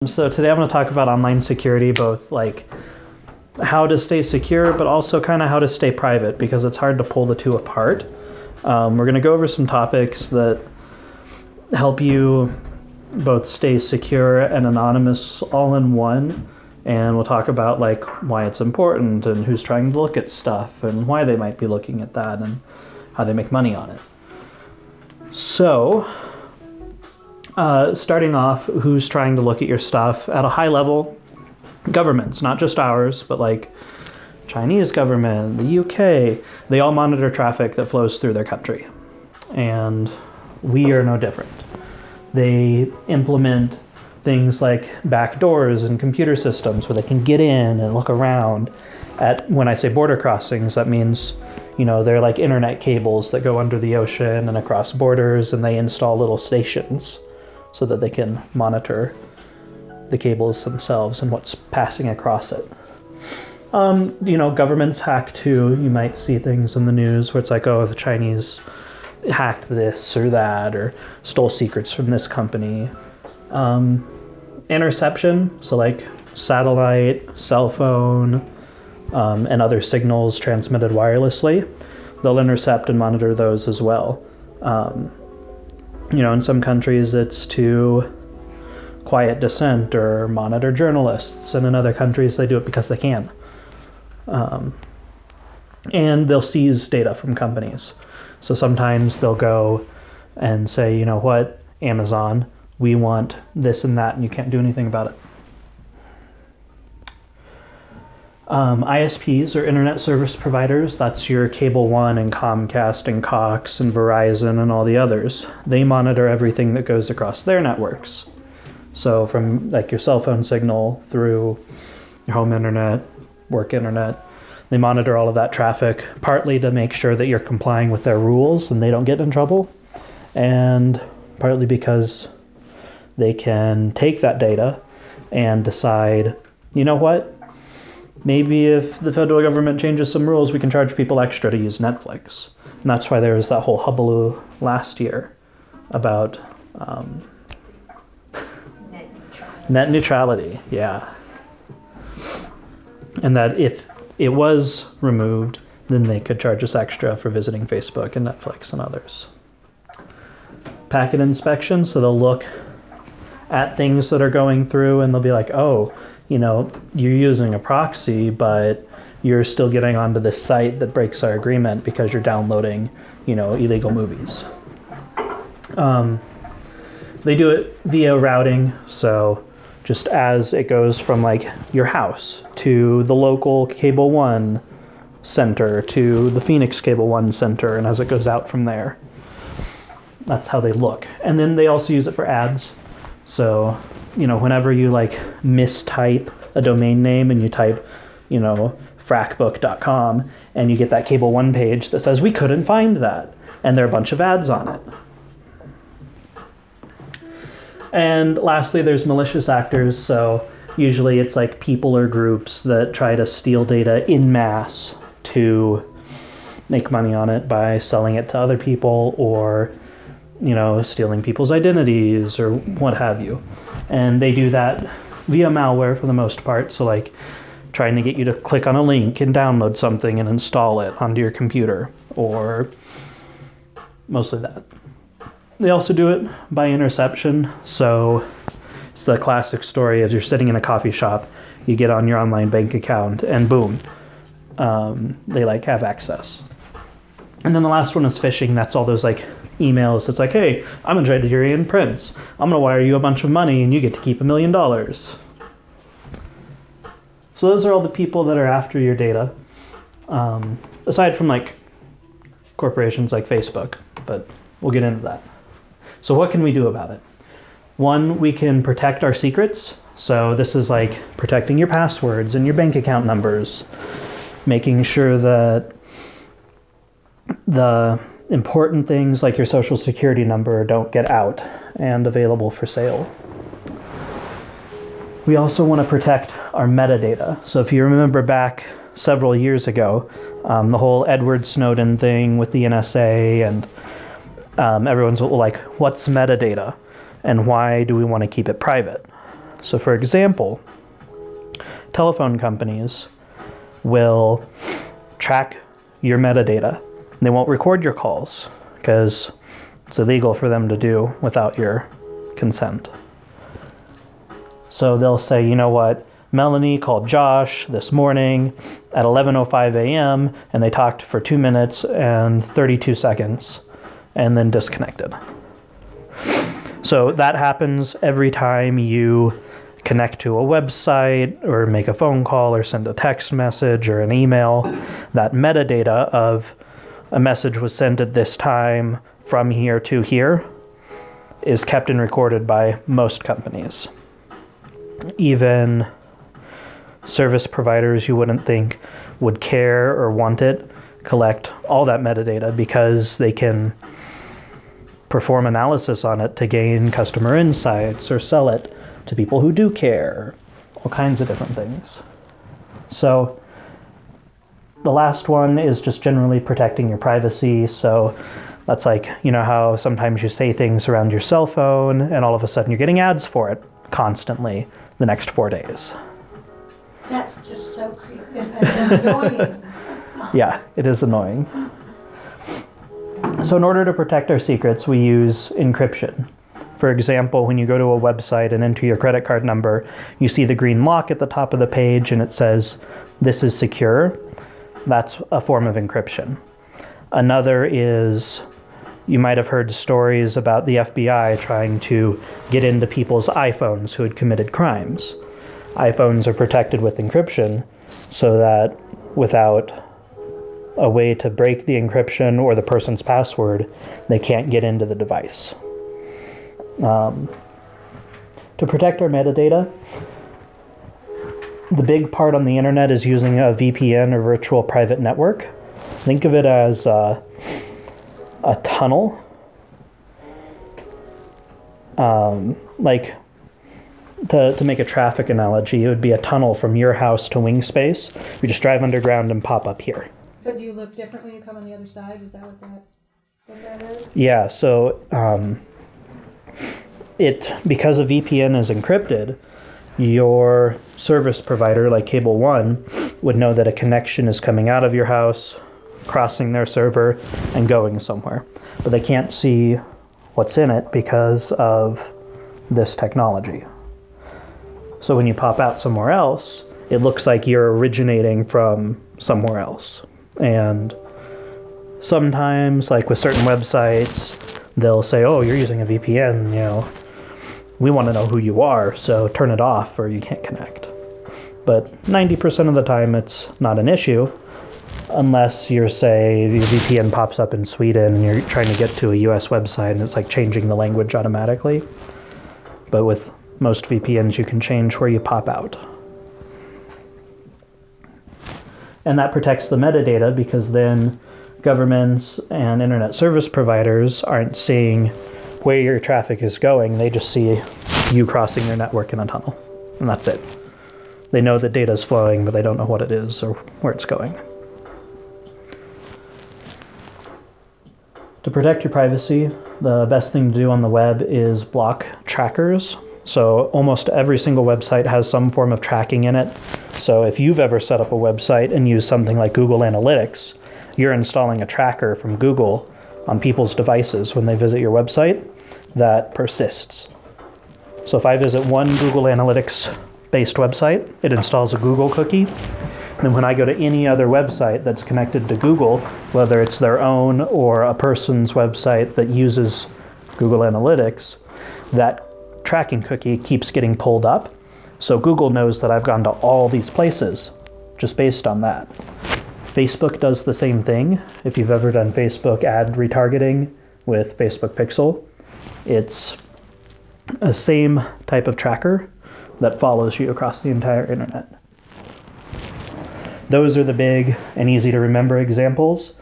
So today I'm going to talk about online security, both like how to stay secure, but also kind of how to stay private, because it's hard to pull the two apart. We're going to go over some topics that help you both stay secure and anonymous all in one. And we'll talk about like why it's important and who's trying to look at stuff and why they might be looking at that and how they make money on it. So starting off, who's trying to look at your stuff at a high level? Governments, not just ours, but like Chinese government, the UK, they all monitor traffic that flows through their country. And we are no different. They implement things like backdoors and computer systems where they can get in and look around at, when I say border crossings, that means, you know, they're like internet cables that go under the ocean and across borders, and they install little stations so that they can monitor the cables themselves and what's passing across it. You know, governments hack too. You might see things in the news where it's like, oh, the Chinese hacked this or that, or stole secrets from this company. Interception, so like satellite, cell phone, and other signals transmitted wirelessly, they'll intercept and monitor those as well. You know, in some countries it's to quiet dissent or monitor journalists, and in other countries they do it because they can. And they'll seize data from companies. So sometimes they'll go and say, you know what, Amazon, we want this and that, and you can't do anything about it. ISPs, or internet service providers, that's your Cable One and Comcast and Cox and Verizon and all the others. They monitor everything that goes across their networks. So from like your cell phone signal through your home internet, work internet, they monitor all of that traffic, partly to make sure that you're complying with their rules and they don't get in trouble, and partly because they can take that data and decide, you know what, maybe if the federal government changes some rules, we can charge people extra to use Netflix. And that's why there was that whole hullabaloo last year about net neutrality, yeah. And that if it was removed, then they could charge us extra for visiting Facebook and Netflix and others. Packet inspection, so they'll look at things that are going through and they'll be like, oh, you know, you're using a proxy, but you're still getting onto this site that breaks our agreement because you're downloading, you know, illegal movies. They do it via routing, so just as it goes from like your house to the local Cable One center to the Phoenix Cable One center, and as it goes out from there. That's how they look. And then they also use it for ads. So, you know, whenever you like mistype a domain name and you type, you know, fracbook.com, and you get that Cable One page that says, we couldn't find that, and there are a bunch of ads on it. And lastly, there's malicious actors. So usually it's like people or groups that try to steal data in mass to make money on it by selling it to other people, or, you know, stealing people's identities or what have you. And they do that via malware for the most part. So like trying to get you to click on a link and download something and install it onto your computer, or mostly that. They also do it by interception. So it's the classic story of you're sitting in a coffee shop, you get on your online bank account, and boom, they like have access. And then the last one is phishing. That's all those like emails. It's like, hey, I'm a Nigerian prince. I'm gonna wire you a bunch of money and you get to keep $1 million. So those are all the people that are after your data. Aside from like corporations like Facebook, but we'll get into that. So what can we do about it? One, we can protect our secrets. So this is like protecting your passwords and your bank account numbers, making sure that the important things like your social security number don't get out and available for sale. We also want to protect our metadata. So if you remember back several years ago, the whole Edward Snowden thing with the NSA, and everyone's like, what's metadata and why do we want to keep it private? So for example, telephone companies will track your metadata. They won't record your calls because it's illegal for them to do without your consent. So they'll say, you know what, Melanie called Josh this morning at 11:05 a.m. and they talked for 2 minutes and 32 seconds and then disconnected. So that happens every time you connect to a website or make a phone call or send a text message or an email. That metadata of a message was sent at this time from here to here is kept and recorded by most companies. Even service providers you wouldn't think would care or want it collect all that metadata because they can perform analysis on it to gain customer insights or sell it to people who do care, all kinds of different things. So the last one is just generally protecting your privacy. So that's like, you know how sometimes you say things around your cell phone and all of a sudden you're getting ads for it constantly the next 4 days. That's just so creepy and annoying. Yeah, it is annoying. So in order to protect our secrets, we use encryption. For example, when you go to a website and enter your credit card number, you see the green lock at the top of the page and it says, "This is secure." That's a form of encryption. Another is, you might have heard stories about the FBI trying to get into people's iPhones who had committed crimes. iPhones are protected with encryption so that without a way to break the encryption or the person's password, they can't get into the device. To protect our metadata, the big part on the internet is using a VPN, or virtual private network. Think of it as a tunnel. Like, to make a traffic analogy, it would be a tunnel from your house to Wingspace. You just drive underground and pop up here. But do you look different when you come on the other side? Is that what that is? Yeah, so because a VPN is encrypted, your service provider, like Cable One, would know that a connection is coming out of your house, crossing their server, and going somewhere. But they can't see what's in it because of this technology. So when you pop out somewhere else, it looks like you're originating from somewhere else. And sometimes, like with certain websites, they'll say, "Oh, you're using a VPN, you know, we want to know who you are, so turn it off or you can't connect." But 90% of the time it's not an issue, unless you're, say, the VPN pops up in Sweden and you're trying to get to a US website and it's like changing the language automatically. But with most VPNs, you can change where you pop out. And that protects the metadata because then governments and internet service providers aren't seeing where your traffic is going. They just see you crossing your network in a tunnel, and that's it. They know that data is flowing, but they don't know what it is or where it's going. To protect your privacy, the best thing to do on the web is block trackers. So almost every single website has some form of tracking in it. So if you've ever set up a website and used something like Google Analytics, you're installing a tracker from Google on people's devices when they visit your website that persists. So if I visit one Google Analytics-based website, it installs a Google cookie. And then when I go to any other website that's connected to Google, whether it's their own or a person's website that uses Google Analytics, that tracking cookie keeps getting pulled up. So Google knows that I've gone to all these places just based on that. Facebook does the same thing. If you've ever done Facebook ad retargeting with Facebook Pixel, it's a same type of tracker that follows you across the entire internet. Those are the big and easy to remember examples.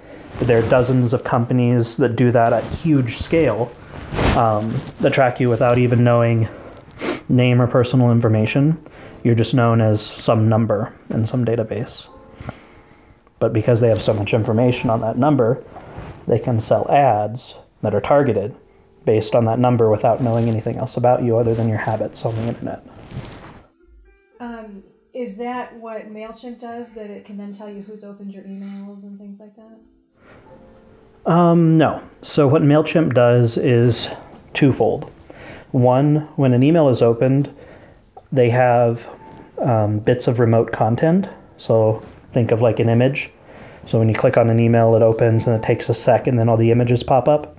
There are dozens of companies that do that at huge scale, that track you without even knowing name or personal information. You're just known as some number in some database. But because they have so much information on that number, they can sell ads that are targeted based on that number without knowing anything else about you other than your habits on the internet. Is that what MailChimp does, that it can then tell you who's opened your emails and things like that? No. So what MailChimp does is twofold. One, when an email is opened, they have bits of remote content. So think of like an image. So when you click on an email, it opens and it takes a sec and then all the images pop up.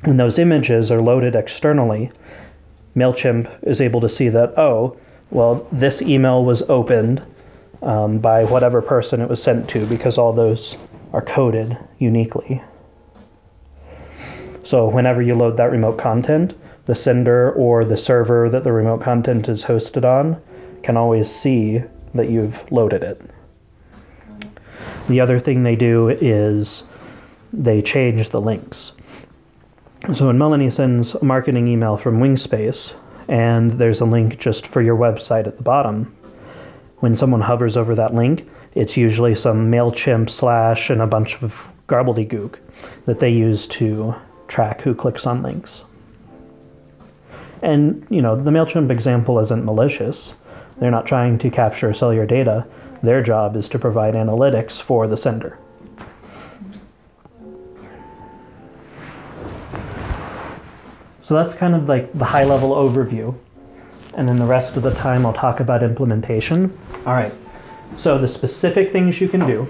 When those images are loaded externally, MailChimp is able to see that, oh, well, this email was opened by whatever person it was sent to, because all those are coded uniquely. So whenever you load that remote content, the sender or the server that the remote content is hosted on can always see that you've loaded it. The other thing they do is they change the links. So when Melanie sends a marketing email from Wingspace, and there's a link just for your website at the bottom, when someone hovers over that link, it's usually some MailChimp / and a bunch of gobbledygook that they use to track who clicks on links. And, you know, the MailChimp example isn't malicious. They're not trying to capture or sell your data. Their job is to provide analytics for the sender. So that's kind of like the high-level overview. And then the rest of the time I'll talk about implementation. All right, so the specific things you can do.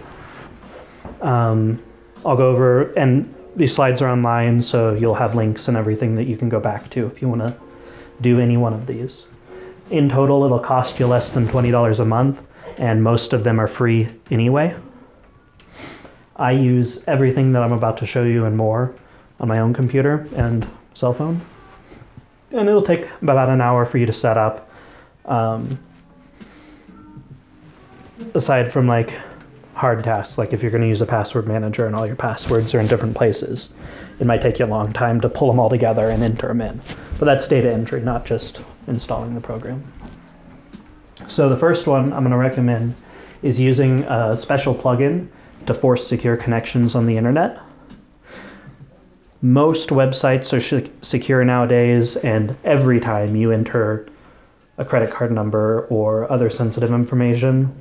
I'll go over, and these slides are online, so you'll have links and everything that you can go back to if you want to do any one of these. In total, it'll cost you less than $20 a month, and most of them are free anyway. I use everything that I'm about to show you and more on my own computer and cell phone. And it'll take about an hour for you to set up. Aside from like hard tasks, like if you're going to use a password manager and all your passwords are in different places, it might take you a long time to pull them all together and enter them in. But that's data entry, not just installing the program. So the first one I'm going to recommend is using a special plugin to force secure connections on the internet. Most websites are secure nowadays, and every time you enter a credit card number or other sensitive information,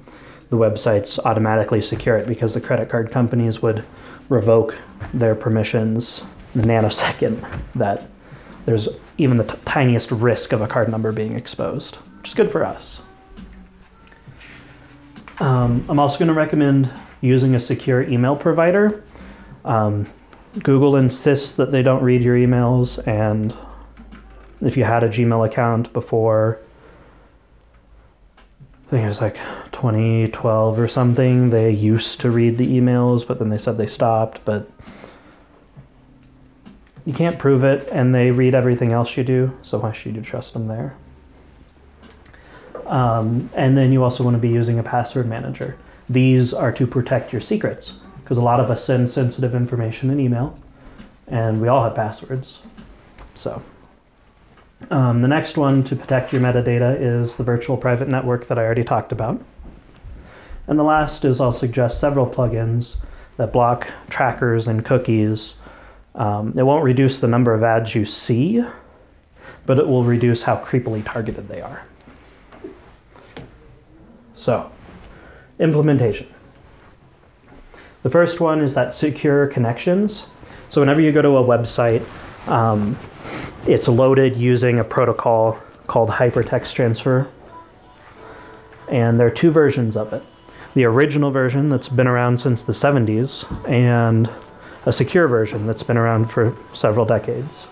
the websites automatically secure it, because the credit card companies would revoke their permissions the nanosecond that there's even the tiniest risk of a card number being exposed, which is good for us. I'm also going to recommend using a secure email provider. Google insists that they don't read your emails, and if you had a Gmail account before, I think it was like 2012 or something, they used to read the emails, but then they said they stopped. But you can't prove it, and they read everything else you do, so why should you trust them there? And then you also want to be using a password manager. These are to protect your secrets, because a lot of us send sensitive information in email, and we all have passwords. So the next one to protect your metadata is the virtual private network that I already talked about. And the last is I'll suggest several plugins that block trackers and cookies. It won't reduce the number of ads you see, but it will reduce how creepily targeted they are. So, implementation. The first one is that secure connections. So whenever you go to a website, it's loaded using a protocol called hypertext transfer. And there are two versions of it. The original version that's been around since the 70s, and a secure version that's been around for several decades.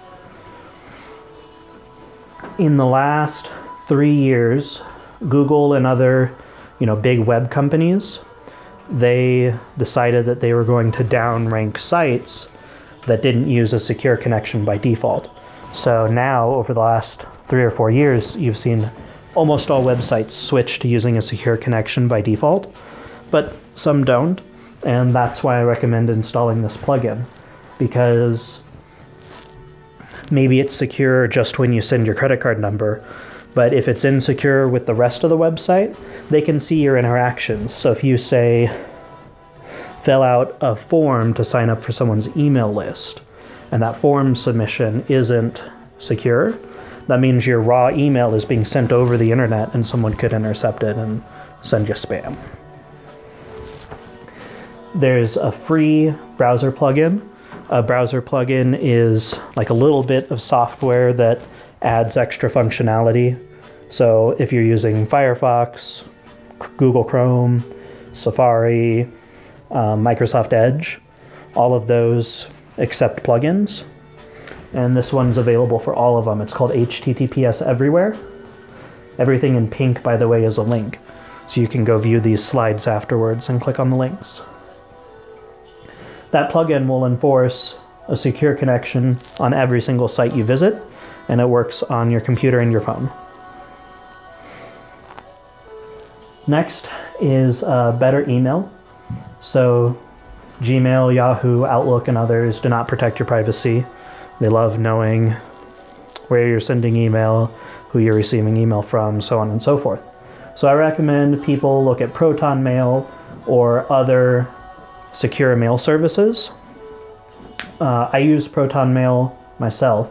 In the last 3 years, Google and other, big web companies, they decided that they were going to downrank sites that didn't use a secure connection by default. So now, over the last 3 or 4 years, you've seen almost all websites switch to using a secure connection by default, but some don't, and that's why I recommend installing this plugin, because maybe it's secure just when you send your credit card number, but if it's insecure with the rest of the website, they can see your interactions. So if you say, fill out a form to sign up for someone's email list, and that form submission isn't secure, That means your raw email is being sent over the internet and someone could intercept it and send you spam. There's a free browser plugin. A browser plugin is like a little bit of software that adds extra functionality. So if you're using Firefox, Google Chrome, Safari, Microsoft Edge, all of those accept plugins. And this one's available for all of them. It's called HTTPS Everywhere. Everything in pink, by the way, is a link. So you can go view these slides afterwards and click on the links. That plugin will enforce a secure connection on every single site you visit, and it works on your computer and your phone. Next is better email. So Gmail, Yahoo, Outlook, and others do not protect your privacy. They love knowing where you're sending email, who you're receiving email from, so on and so forth. So I recommend people look at Proton Mail or other secure mail services. I use Proton Mail myself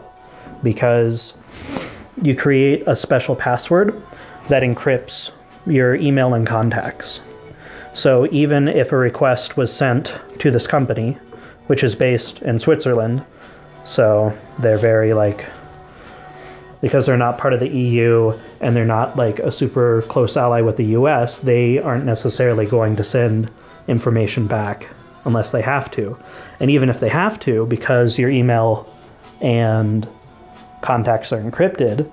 because you create a special password that encrypts your email and contacts. So even if a request was sent to this company, which is based in Switzerland, so they're very because they're not part of the EU and they're not like a super close ally with the US, they aren't necessarily going to send information back unless they have to. And even if they have to, because your email and contacts are encrypted,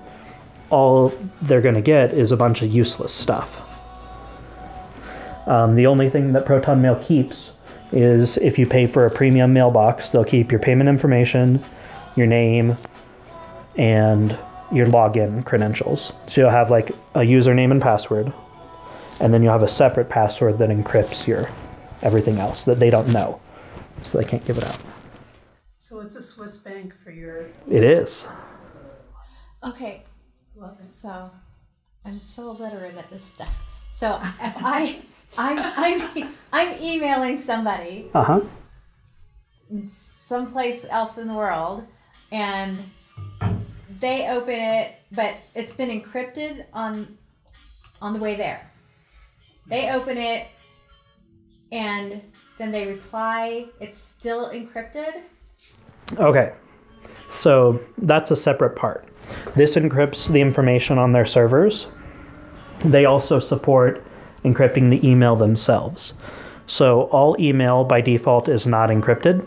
all they're going to get is a bunch of useless stuff. The only thing that Proton Mail keeps is if you pay for a premium mailbox, they'll keep your payment information, your name, and your login credentials. So you'll have like a username and password, and then you'll have a separate password that encrypts your everything else that they don't know, so they can't give it out. So it's a Swiss bank for your... It is. Okay, Love it. so I'm so literate at this stuff. So if I'm emailing somebody someplace else in the world, and they open it, but it's been encrypted on the way there. They open it, and then they reply. It's still encrypted. Okay, so that's a separate part. This encrypts the information on their servers. They also support encrypting the email themselves. So all email by default is not encrypted.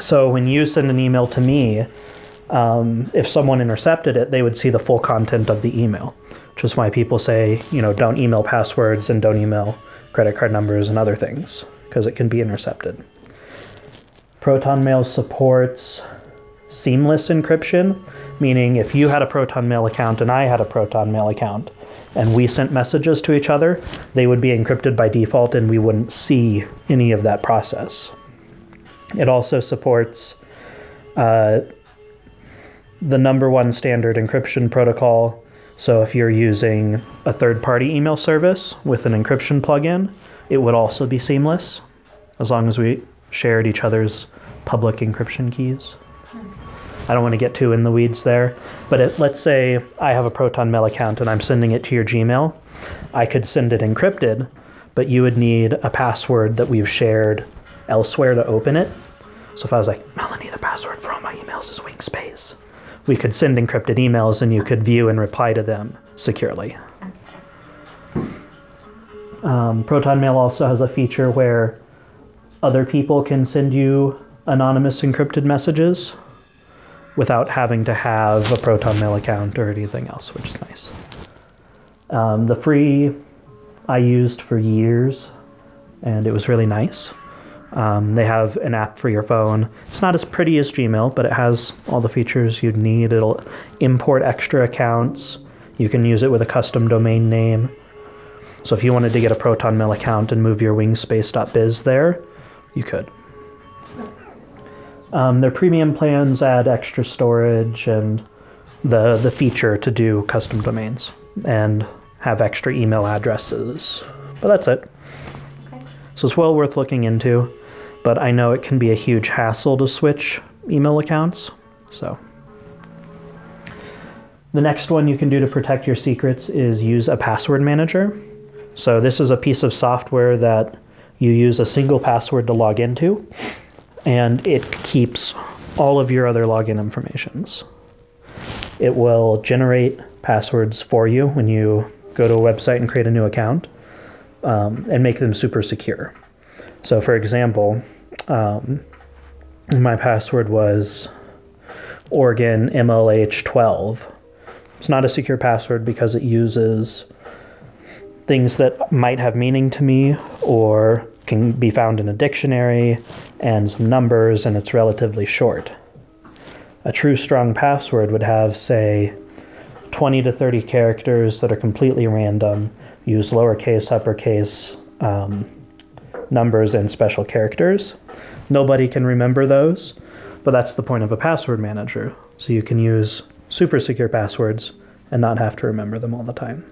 So when you send an email to me, if someone intercepted it, they would see the full content of the email, which is why people say, don't email passwords and don't email credit card numbers and other things, because it can be intercepted. Proton Mail supports seamless encryption, meaning if you had a Proton Mail account and I had a Proton Mail account, and we sent messages to each other, they would be encrypted by default and we wouldn't see any of that process. It also supports the #1 standard encryption protocol. So if you're using a third-party email service with an encryption plugin, it would also be seamless, as long as we shared each other's public encryption keys. I don't want to get too in the weeds there, but let's say I have a Proton Mail account and I'm sending it to your Gmail. I could send it encrypted, but you would need a password that we've shared elsewhere to open it. So if I was like, Melanie, the password for all my emails is Wingspace, we could send encrypted emails and you could view and reply to them securely. Proton Mail also has a feature where other people can send you anonymous encrypted messages without having to have a Proton Mail account or anything else, which is nice. The free I used for years, and it was really nice. They have an app for your phone. It's not as pretty as Gmail, but it has all the features you'd need. It'll import extra accounts. You can use it with a custom domain name. So if you wanted to get a Proton Mail account and move your wingspace.biz there, you could. Their premium plans add extra storage and the feature to do custom domains and have extra email addresses. But that's it. Okay. So it's well worth looking into, but I know it can be a huge hassle to switch email accounts. So The next one you can do to protect your secrets is use a password manager. So this is a piece of software that you use a single password to log into, and it keeps all of your other login informations. It will generate passwords for you when you go to a website and create a new account, and make them super secure. So for example, my password was Oregon MLH12. It's not a secure password because it uses things that might have meaning to me or can be found in a dictionary and some numbers, and it's relatively short. A true strong password would have, say, 20 to 30 characters that are completely random, use lowercase, uppercase, numbers, and special characters. Nobody can remember those, but that's the point of a password manager. So you can use super secure passwords and not have to remember them all the time.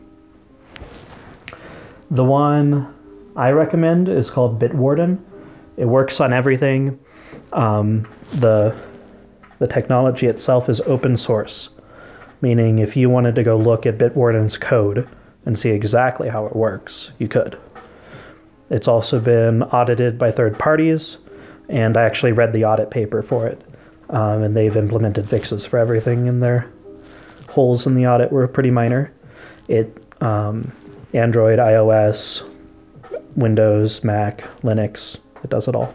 The one I recommend is called Bitwarden. It works on everything. The technology itself is open source, meaning if you wanted to go look at Bitwarden's code and see exactly how it works, you could. It's also been audited by third parties, and I actually read the audit paper for it. And they've implemented fixes for everything, and their holes in the audit were pretty minor. It Android, iOS, Windows, Mac, Linux, it does it all.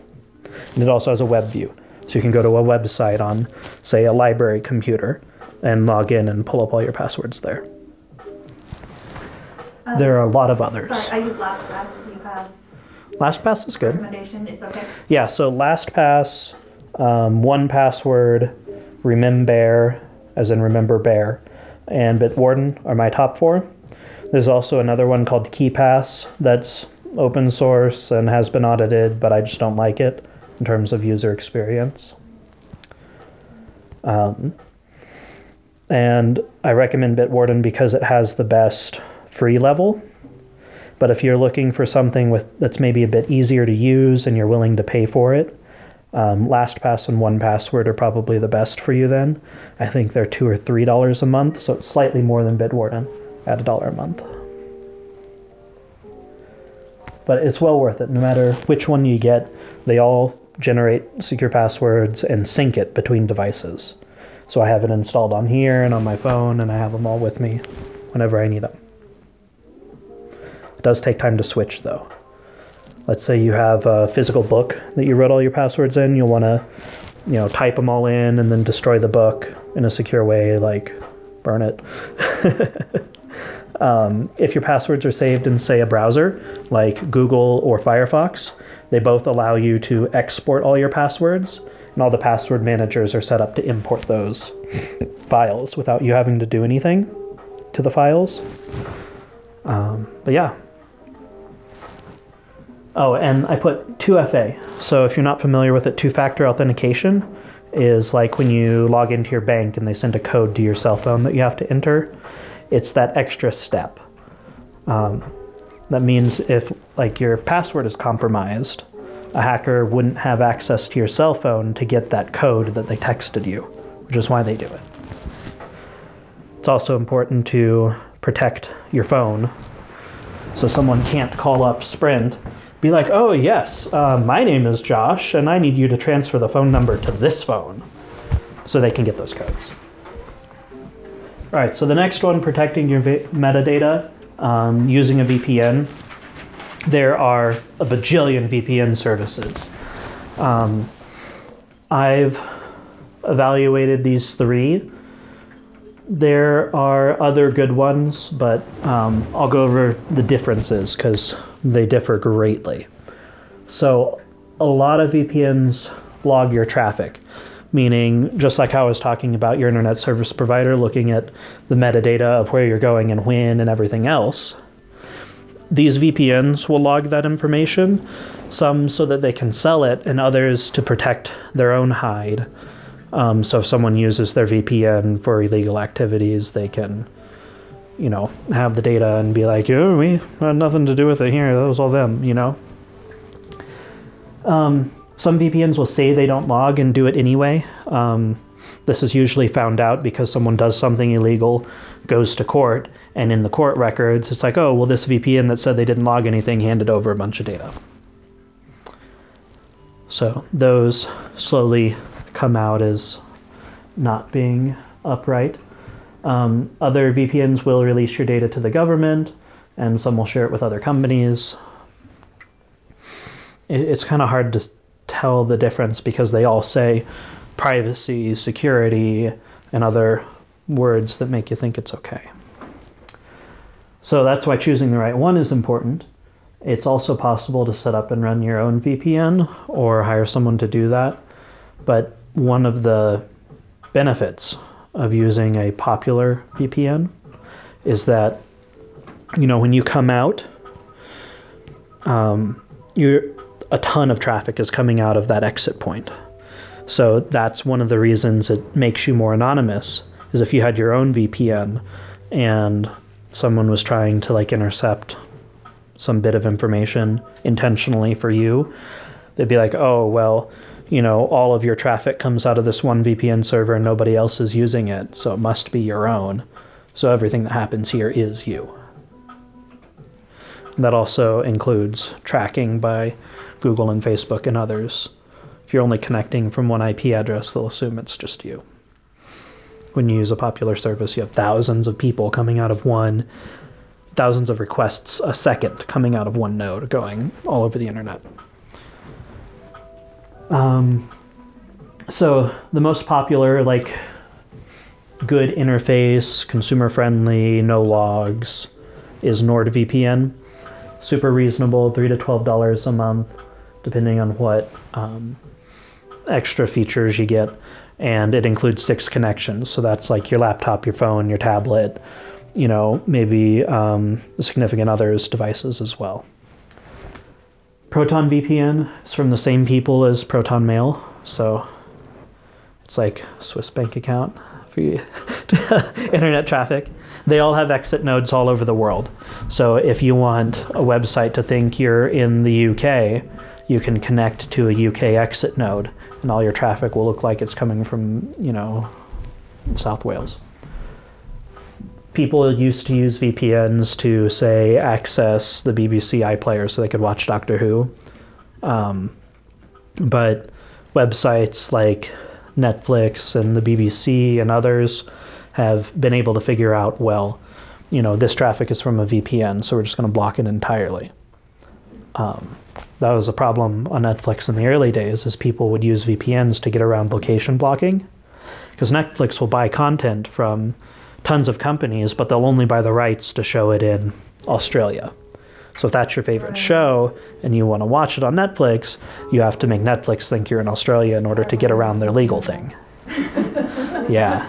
And it also has a web view. So you can go to a website on, say, a library computer and log in and pull up all your passwords there. There are a lot of others. Sorry, I use LastPass. Do you have LastPass is good. recommendation? It's okay. Yeah, so LastPass, 1Password, Remember, as in Remember Bear, and Bitwarden are my top 4. There's also another one called KeePass that's open source and has been audited, but I just don't like it in terms of user experience. And I recommend Bitwarden because it has the best free level. But if you're looking for something that's maybe a bit easier to use and you're willing to pay for it, LastPass and 1Password are probably the best for you then. I think they're $2 or $3 a month, so it's slightly more than Bitwarden at $1 a month. But it's well worth it. No matter which one you get, they all generate secure passwords and sync it between devices. So I have it installed on here and on my phone, and I have them all with me whenever I need them. It does take time to switch, though. Let's say you have a physical book that you wrote all your passwords in. You'll want to, type them all in and then destroy the book in a secure way, like burn it. If your passwords are saved in, say, a browser, like Google or Firefox, they both allow you to export all your passwords, and all the password managers are set up to import those files without you having to do anything to the files. But yeah. Oh, and I put 2FA. So if you're not familiar with it, two-factor authentication is like when you log into your bank and they send a code to your cell phone that you have to enter. It's that extra step. That means if your password is compromised, a hacker wouldn't have access to your cell phone to get that code that they texted you, which is why they do it. It's also important to protect your phone so someone can't call up Sprint, be like, oh yes, my name is Josh and I need you to transfer the phone number to this phone, so they can get those codes. All right, so the next one, protecting your metadata using a VPN. There are a bajillion VPN services. I've evaluated these 3. There are other good ones, but I'll go over the differences because they differ greatly. So a lot of VPNs log your traffic, meaning just like how I was talking about your internet service provider looking at the metadata of where you're going and when and everything else. These VPNs will log that information, some so that they can sell it and others to protect their own hide. So if someone uses their VPN for illegal activities, they can, have the data and be like, oh, we had nothing to do with it here. That was all them, Some VPNs will say they don't log and do it anyway. This is usually found out because someone does something illegal, goes to court, and in the court records, it's like, oh, well, this VPN that said they didn't log anything handed over a bunch of data. So those slowly come out as not being upright. Other VPNs will release your data to the government, and some will share it with other companies. It's kind of hard to tell the difference because they all say privacy, security, and other words that make you think it's okay. So that's why choosing the right one is important. It's also possible to set up and run your own VPN or hire someone to do that. But one of the benefits of using a popular VPN is that, you know, when you come out, a ton of traffic is coming out of that exit point. So that's one of the reasons it makes you more anonymous, is if you had your own VPN and someone was trying to like intercept some bit of information intentionally for you, they'd be like, oh, well, you know, all of your traffic comes out of this one VPN server and nobody else is using it, so it must be your own. So everything that happens here is you. That also includes tracking by Google and Facebook and others. If you're only connecting from one IP address, they'll assume it's just you. When you use a popular service, you have thousands of people coming out of one, thousands of requests a second coming out of one node going all over the internet. So the most popular, like, good interface, consumer-friendly, no logs, is NordVPN. Super reasonable, $3 to $12 a month, depending on what extra features you get. And it includes 6 connections. So that's like your laptop, your phone, your tablet, you know, maybe significant others' devices as well. Proton VPN is from the same people as Proton Mail. So it's like a Swiss bank account for you. Internet traffic. They all have exit nodes all over the world. So if you want a website to think you're in the UK, you can connect to a UK exit node, and all your traffic will look like it's coming from, you know, South Wales. People used to use VPNs to, say, access the BBC iPlayer so they could watch Doctor Who. But websites like Netflix and the BBC and others have been able to figure out, well, you know, this traffic is from a VPN, so we're just going to block it entirely. That was a problem on Netflix in the early days, is people would use VPNs to get around location blocking, because Netflix will buy content from tons of companies, but they'll only buy the rights to show it in Australia. So if that's your favorite show and you want to watch it on Netflix, you have to make Netflix think you're in Australia in order to get around their legal thing. Yeah.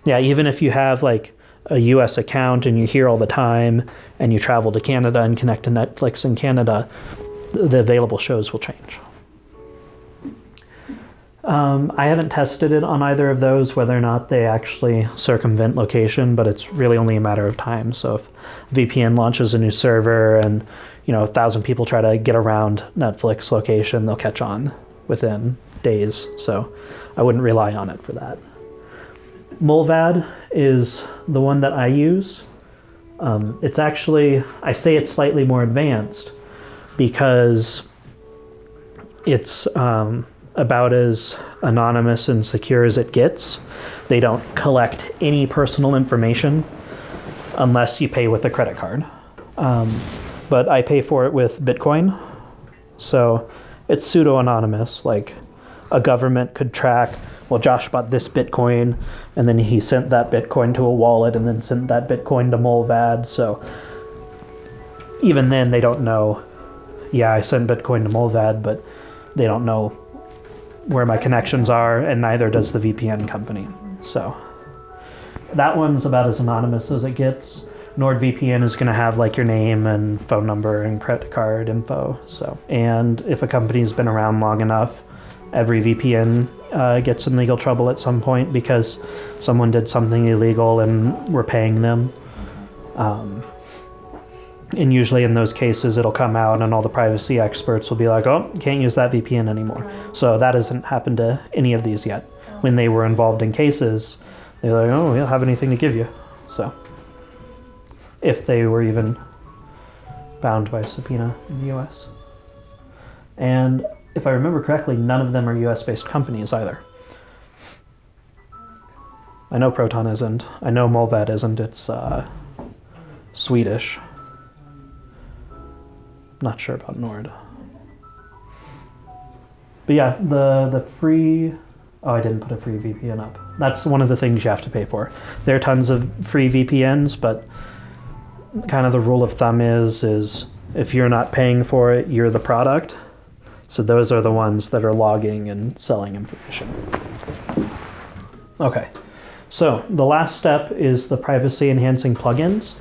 Yeah, even if you have like a US account and you're here all the time and you travel to Canada and connect to Netflix in Canada, the available shows will change. I haven't tested it on either of those, whether or not they actually circumvent location, but it's really only a matter of time. So if VPN launches a new server and, you know, 1,000 people try to get around Netflix location, they'll catch on within days. So I wouldn't rely on it for that. Mullvad is the one that I use. It's actually, I say it's slightly more advanced because it's about as anonymous and secure as it gets. They don't collect any personal information unless you pay with a credit card. But I pay for it with Bitcoin. So it's pseudo-anonymous. Like a government could track, well, Josh bought this Bitcoin, and then he sent that Bitcoin to a wallet, and then sent that Bitcoin to Mullvad. So even then, they don't know, yeah, I sent Bitcoin to Mullvad, but they don't know where my connections are, and neither does the VPN company. So that one's about as anonymous as it gets. NordVPN is going to have like your name and phone number and credit card info. So, and if a company's been around long enough, every VPN gets in legal trouble at some point because someone did something illegal and we're paying them. And usually in those cases, it'll come out and all the privacy experts will be like, oh, can't use that VPN anymore. So that hasn't happened to any of these yet. When they were involved in cases, they're like, oh, we don't have anything to give you. So if they were even bound by subpoena in the US. And if I remember correctly, none of them are US-based companies either. I know Proton isn't. I know Molvad isn't. It's Swedish. Not sure about Nord. But yeah, the free... Oh, I didn't put a free VPN up. That's one of the things you have to pay for. There are tons of free VPNs, but kind of the rule of thumb is if you're not paying for it, you're the product. So those are the ones that are logging and selling information. Okay, so the last step is the privacy enhancing plugins.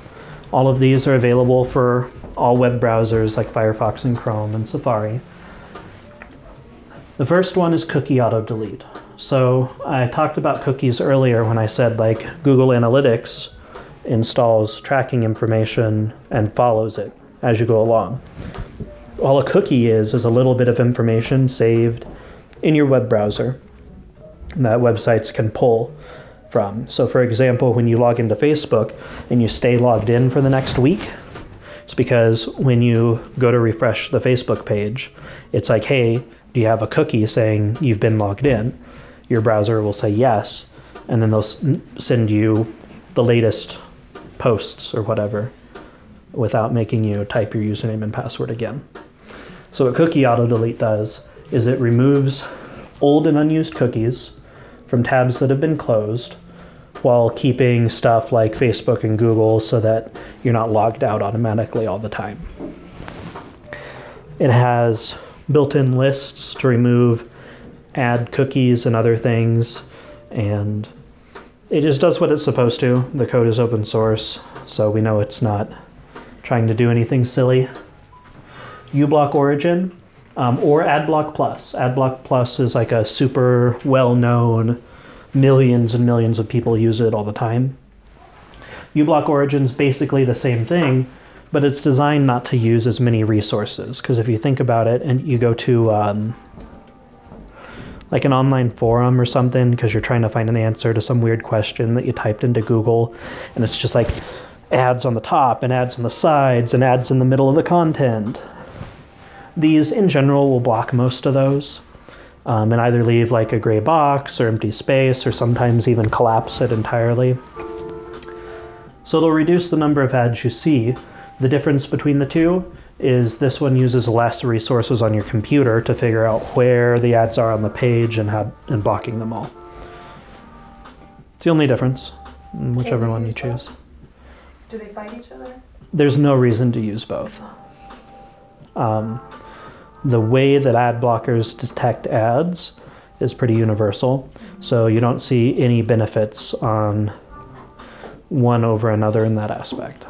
All of these are available for all web browsers like Firefox and Chrome and Safari. The first one is cookie auto delete. So I talked about cookies earlier when I said like Google Analytics installs tracking information and follows it as you go along. All a cookie is a little bit of information saved in your web browser that websites can pull from. So for example, when you log into Facebook and you stay logged in for the next week, it's because when you go to refresh the Facebook page, it's like, hey, do you have a cookie saying you've been logged in? Your browser will say yes, and then they'll send you the latest posts or whatever without making you type your username and password again. So what cookie auto delete does is it removes old and unused cookies from tabs that have been closed while keeping stuff like Facebook and Google so that you're not logged out automatically all the time. It has built-in lists to remove add cookies and other things, and it just does what it's supposed to. The code is open source, so we know it's not trying to do anything silly. uBlock Origin or AdBlock Plus. AdBlock Plus is like a super well-known, millions and millions of people use it all the time. uBlock Origin's basically the same thing, but it's designed not to use as many resources, because if you think about it and you go to like an online forum or something because you're trying to find an answer to some weird question that you typed into Google, and it's just like ads on the top and ads on the sides and ads in the middle of the content. These in general will block most of those and either leave like a gray box or empty space or sometimes even collapse it entirely. So it'll reduce the number of ads you see. The difference between the two is this one uses less resources on your computer to figure out where the ads are on the page and blocking them all. It's the only difference, whichever one you choose. Do they fight each other? There's no reason to use both. The way that ad blockers detect ads is pretty universal, so you don't see any benefits on one over another in that aspect.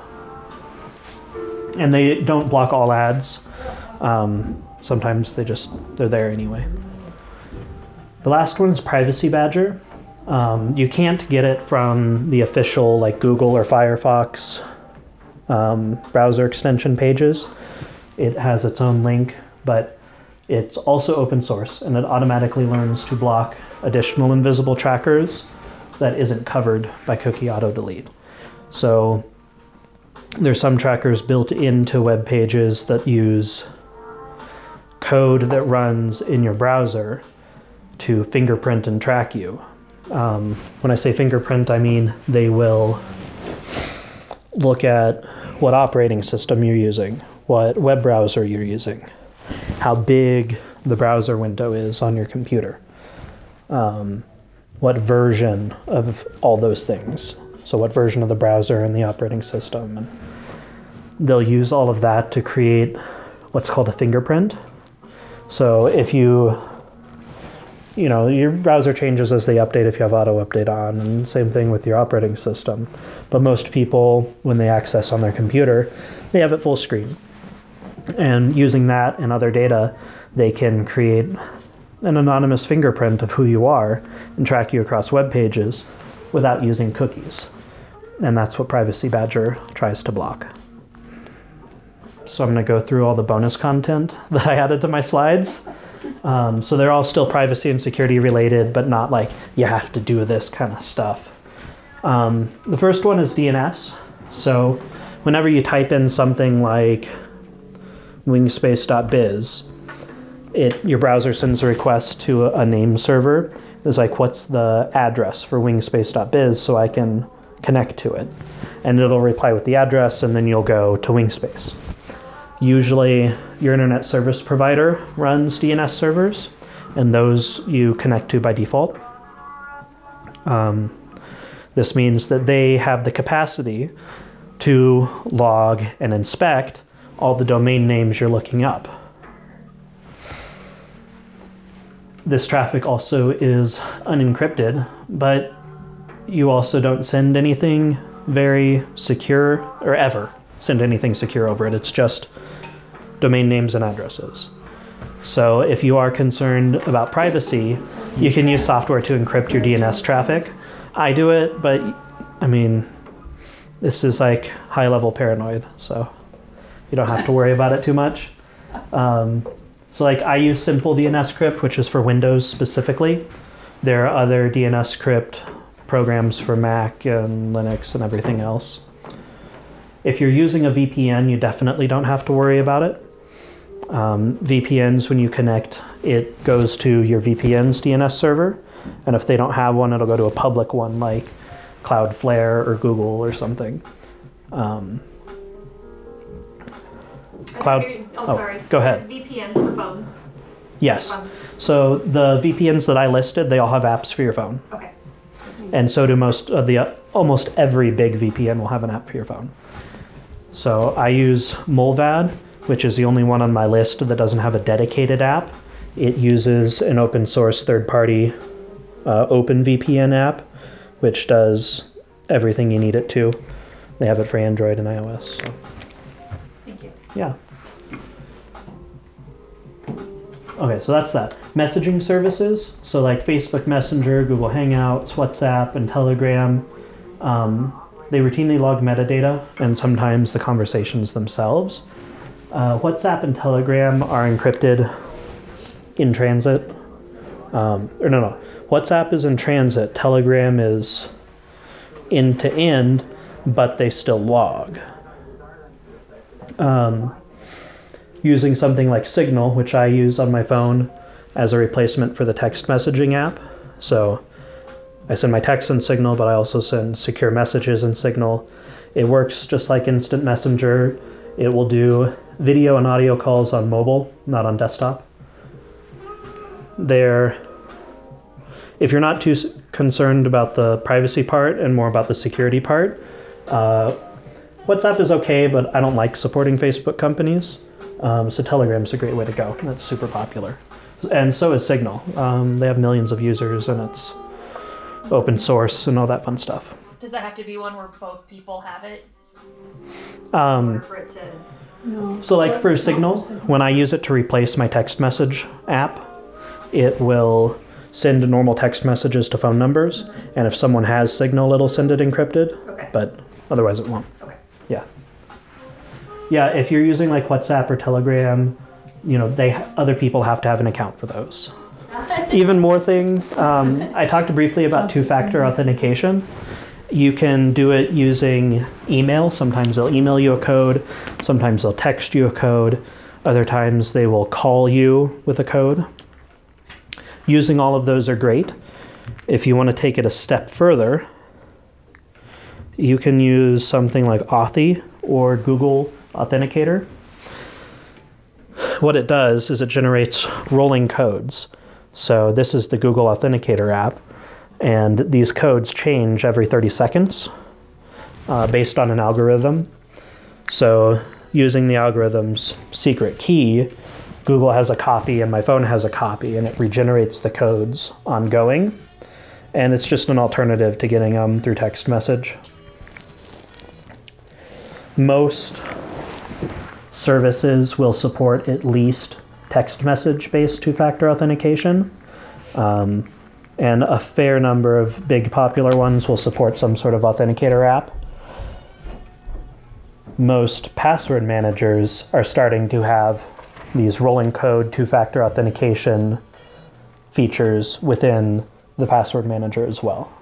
And they don't block all ads. Sometimes they're there anyway. The last one is Privacy Badger. You can't get it from the official like Google or Firefox browser extension pages. It has its own link, but it's also open source, and it automatically learns to block additional invisible trackers that isn't covered by cookie auto delete. So there's some trackers built into web pages that use code that runs in your browser to fingerprint and track you. When I say fingerprint, I mean they will look at what operating system you're using, what web browser you're using, how big the browser window is on your computer, what version of all those things. So what version of the browser and the operating system. And they'll use all of that to create what's called a fingerprint. So if your browser changes as they update if you have auto update on, and same thing with your operating system. But most people, when they access on their computer, they have it full screen. And using that and other data, they can create an anonymous fingerprint of who you are and track you across web pages without using cookies. And that's what Privacy Badger tries to block. so I'm going to go through all the bonus content that I added to my slides. So they're all still privacy and security related, but not like you have to do this kind of stuff. The first one is DNS. So whenever you type in something like wingspace.biz, your browser sends a request to a name server. It's like, what's the address for wingspace.biz so I can connect to it? And it'll reply with the address, and then you'll go to Wingspace. Usually your internet service provider runs DNS servers, and those you connect to by default. This means that they have the capacity to log and inspect all the domain names you're looking up. This traffic also is unencrypted, but you also don't send anything very secure, or ever send anything secure over it. It's just domain names and addresses. So if you are concerned about privacy, you can use software to encrypt your DNS traffic. I do it, but I mean, this is like high-level paranoid, so you don't have to worry about it too much. So like I use Simple DNS Crypt, which is for Windows specifically. There are other DNS Crypt programs for Mac and Linux and everything else. If you're using a VPN, you definitely don't have to worry about it. VPNs, when you connect, it goes to your VPN's DNS server. And if they don't have one, it'll go to a public one like Cloudflare or Google or something. Sorry. Go ahead. VPNs for phones. Yes. So the VPNs that I listed, they all have apps for your phone. Okay. And so do almost every big VPN will have an app for your phone. So I use Mullvad, which is the only one on my list that doesn't have a dedicated app. It uses an open source third-party OpenVPN app, which does everything you need it to. They have it for Android and iOS. So. Thank you. Yeah. Okay, so that's that. Messaging services, so like Facebook Messenger, Google Hangouts, WhatsApp, and Telegram, they routinely log metadata and sometimes the conversations themselves. WhatsApp and Telegram are encrypted in transit. WhatsApp is in transit, Telegram is end-to-end, but they still log. Using something like Signal, which I use on my phone as a replacement for the text messaging app. So I send my text in Signal, but I also send secure messages in Signal. It works just like Instant Messenger. It will do video and audio calls on mobile, not on desktop. If you're not too concerned about the privacy part and more about the security part, WhatsApp is okay, but I don't like supporting Facebook companies. So Telegram's a great way to go. That's super popular. And so is Signal. They have millions of users and it's open source and all that fun stuff. Does that have to be one where both people have it? No. So like for Signal, when I use it to replace my text message app, it will send normal text messages to phone numbers. And if someone has Signal, it'll send it encrypted. Okay. But otherwise it won't. Okay. Yeah. Yeah, if you're using like WhatsApp or Telegram, other people have to have an account for those. Even more things. I talked briefly about two-factor authentication. You can do it using email. Sometimes they'll email you a code. Sometimes they'll text you a code. Other times they will call you with a code. Using all of those are great. If you want to take it a step further, you can use something like Authy or Google Authenticator. What it does is it generates rolling codes. So this is the Google Authenticator app, and these codes change every 30 seconds based on an algorithm. So using the algorithm's secret key, Google has a copy and my phone has a copy, and it regenerates the codes ongoing. And it's just an alternative to getting them through text message. Most services will support at least text message-based two-factor authentication. And a fair number of big popular ones will support some sort of authenticator app. most password managers are starting to have these rolling code two-factor authentication features within the password manager as well.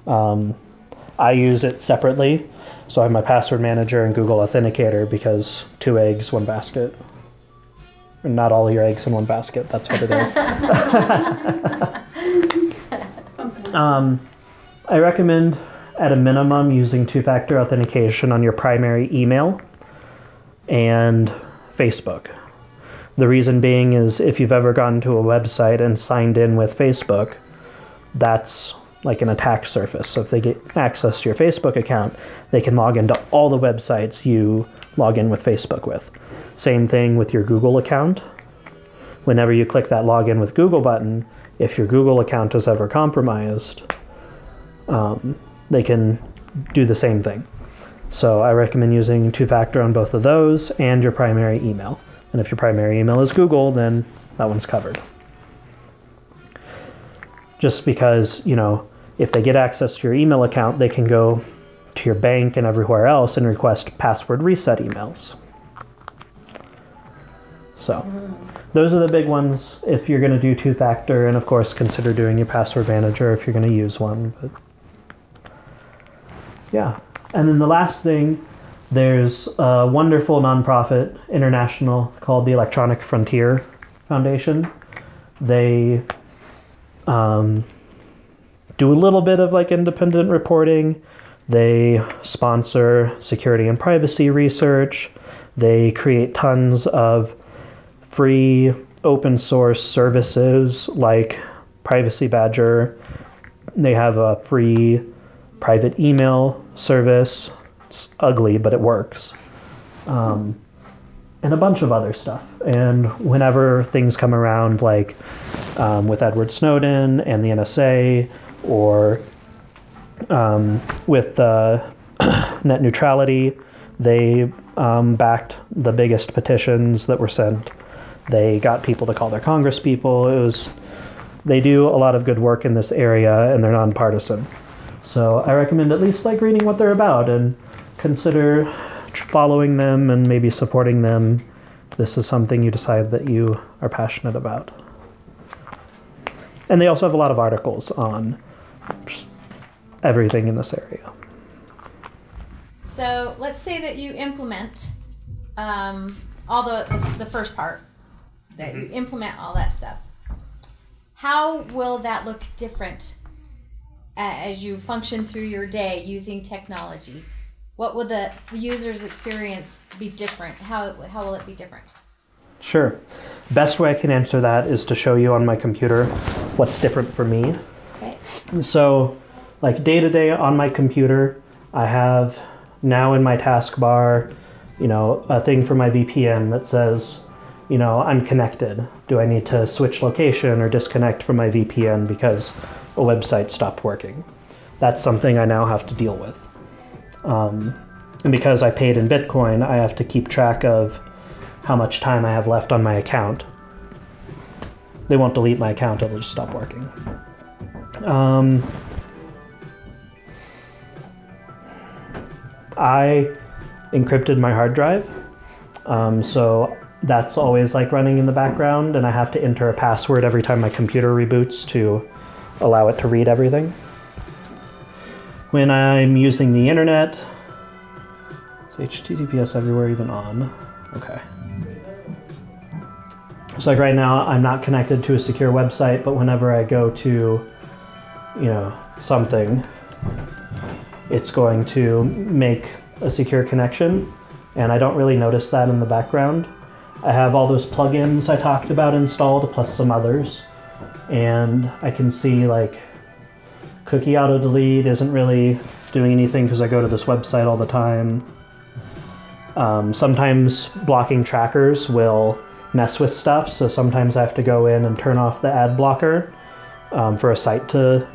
I use it separately, so I have my password manager and Google Authenticator because 2 eggs, 1 basket. And not all your eggs in one basket, that's what it is. I recommend, at a minimum, using two-factor authentication on your primary email and Facebook. The reason being is if you've ever gone to a website and signed in with Facebook, that's like an attack surface. So if they get access to your Facebook account, they can log into all the websites you log in with Facebook with. Same thing with your Google account. Whenever you click that login with Google button, if your Google account is ever compromised, they can do the same thing. So I recommend using two-factor on both of those and your primary email. And if your primary email is Google, then that one's covered. Just because, you know, if they get access to your email account, they can go to your bank and everywhere else and request password reset emails. So those are the big ones if you're going to do two-factor, and of course consider doing your password manager if you're going to use one. But yeah. And then the last thing, there's a wonderful nonprofit international called the Electronic Frontier Foundation. They do a little bit of like independent reporting. They sponsor security and privacy research. They create tons of free open source services like Privacy Badger. They have a free private email service. It's ugly, but it works. And a bunch of other stuff. And whenever things come around, like with Edward Snowden and the NSA, or with net neutrality, they backed the biggest petitions that were sent. They got people to call their congresspeople. They do a lot of good work in this area, and they're nonpartisan. So I recommend at least like reading what they're about and consider following them and maybe supporting them if this is something you decide that you are passionate about. And they also have a lot of articles on everything in this area. So let's say that you implement all the first part, that you implement all that stuff. How will that look different as you function through your day using technology? What will the user's experience be different? How will it be different? Sure. Best way I can answer that is to show you on my computer what's different for me. Okay. So, like day to day on my computer, I have now in my taskbar, you know, a thing for my VPN that says, you know, I'm connected. Do I need to switch location or disconnect from my VPN because a website stopped working? That's something I now have to deal with. And because I paid in Bitcoin, I have to keep track of how much time I have left on my account. They won't delete my account, it'll just stop working. I encrypted my hard drive, so that's always like running in the background, and I have to enter a password every time my computer reboots to allow it to read everything. When I'm using the internet, is HTTPS everywhere even on? Okay. So like right now, I'm not connected to a secure website, but whenever I go to, you know, something, it's going to make a secure connection, and I don't really notice that in the background. I have all those plugins I talked about installed, plus some others, and I can see like cookie auto delete isn't really doing anything because I go to this website all the time. Sometimes blocking trackers will mess with stuff, so sometimes I have to go in and turn off the ad blocker for a site to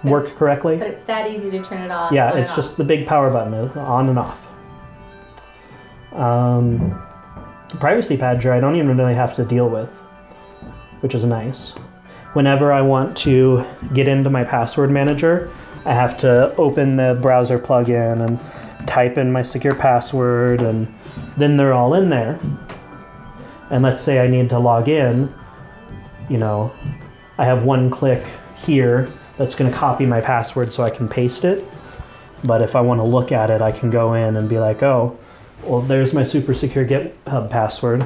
work correctly. But it's that easy to turn it on. Yeah, it's just the big power button, on and off. Privacy Badger I don't even really have to deal with, which is nice. Whenever I want to get into my password manager, I have to open the browser plugin and type in my secure password, and then they're all in there. And let's say I need to log in, you know, I have one click here that's going to copy my password so I can paste it. But if I want to look at it, I can go in and be like, oh, well, there's my super secure GitHub password.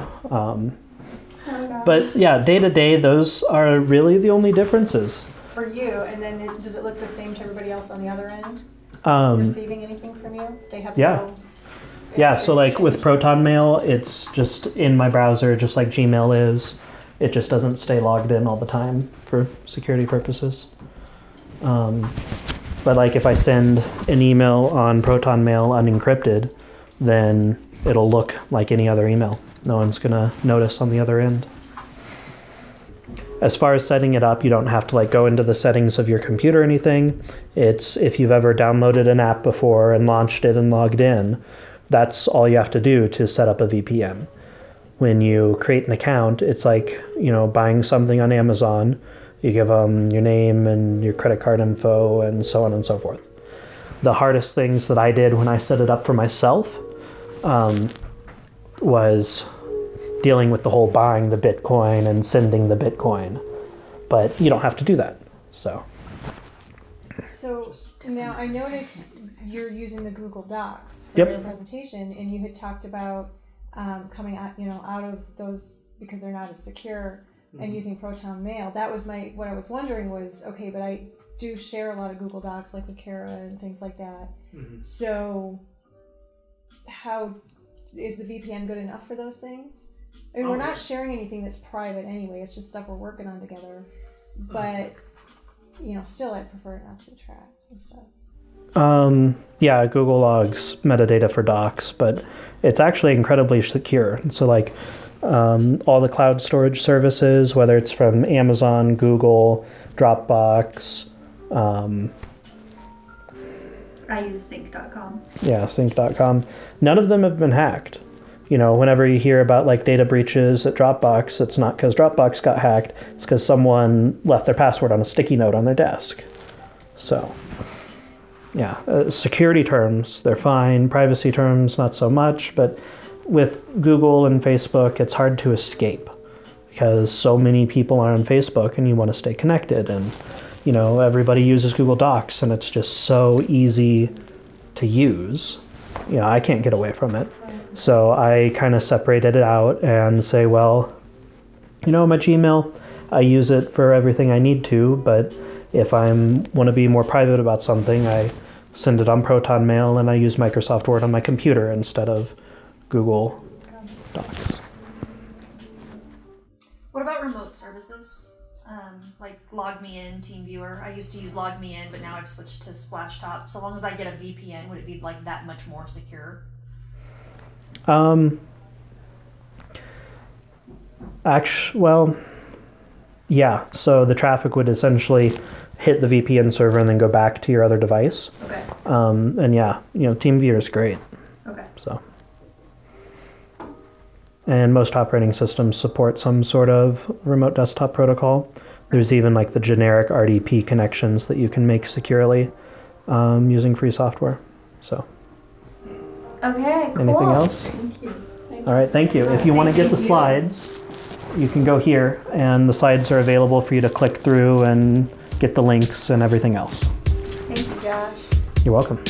But yeah, day to day, those are really the only differences. For you, and then does it look the same to everybody else on the other end? Receiving anything from you? They have Yeah. no Yeah, so like with Proton Mail, it's just in my browser, just like Gmail is. It just doesn't stay logged in all the time for security purposes. But like if I send an email on Proton Mail unencrypted, then it'll look like any other email. No one's gonna notice on the other end. As far as setting it up, you don't have to like go into the settings of your computer or anything. It's if you've ever downloaded an app before and launched it and logged in, that's all you have to do to set up a VPN. When you create an account, it's like, you know, buying something on Amazon. You give them your name and your credit card info and so on and so forth. The hardest things that I did when I set it up for myself was dealing with the whole buying the Bitcoin and sending the Bitcoin. But you don't have to do that, so. So now I noticed you're using the Google Docs for Yep. your presentation, and you had talked about coming out, you know, out of those because they're not as secure, and using Proton Mail. That was what I was wondering was, okay, but I do share a lot of Google Docs, like with Kara and things like that. So how is the VPN good enough for those things? I mean, we're not sharing anything that's private anyway. It's just stuff we're working on together. But you know, still, I prefer it not to be tracked and stuff. Yeah, Google logs metadata for docs, but it's actually incredibly secure. So like all the cloud storage services, whether it's from Amazon, Google, Dropbox, I use sync.com. yeah, sync.com, none of them have been hacked. You know, whenever you hear about like data breaches at Dropbox, it's not because Dropbox got hacked, it's because someone left their password on a sticky note on their desk. So, yeah, security terms, they're fine. Privacy terms, not so much. But with Google and Facebook, it's hard to escape because so many people are on Facebook and you want to stay connected. And, you know, everybody uses Google Docs and it's just so easy to use. You know, I can't get away from it. So I kind of separated it out and say, well, you know, my Gmail, I use it for everything I need to, but if I want to be more private about something, I send it on Proton Mail and I use Microsoft Word on my computer instead of Google Docs. What about remote services? Like LogMeIn, TeamViewer. I used to use LogMeIn, but now I've switched to Splashtop. So long as I get a VPN, would it be like that much more secure? Actually, well, yeah. So the traffic would essentially hit the VPN server and then go back to your other device. Okay. And yeah, you know, TeamViewer is great. Okay. So, and most operating systems support some sort of remote desktop protocol. There's even like the generic RDP connections that you can make securely using free software. So. Okay, cool. Anything else? Thank you. All right, thank you. If you want to get the slides, you can go here, and the slides are available for you to click through and get the links and everything else. Thank you, Josh. You're welcome.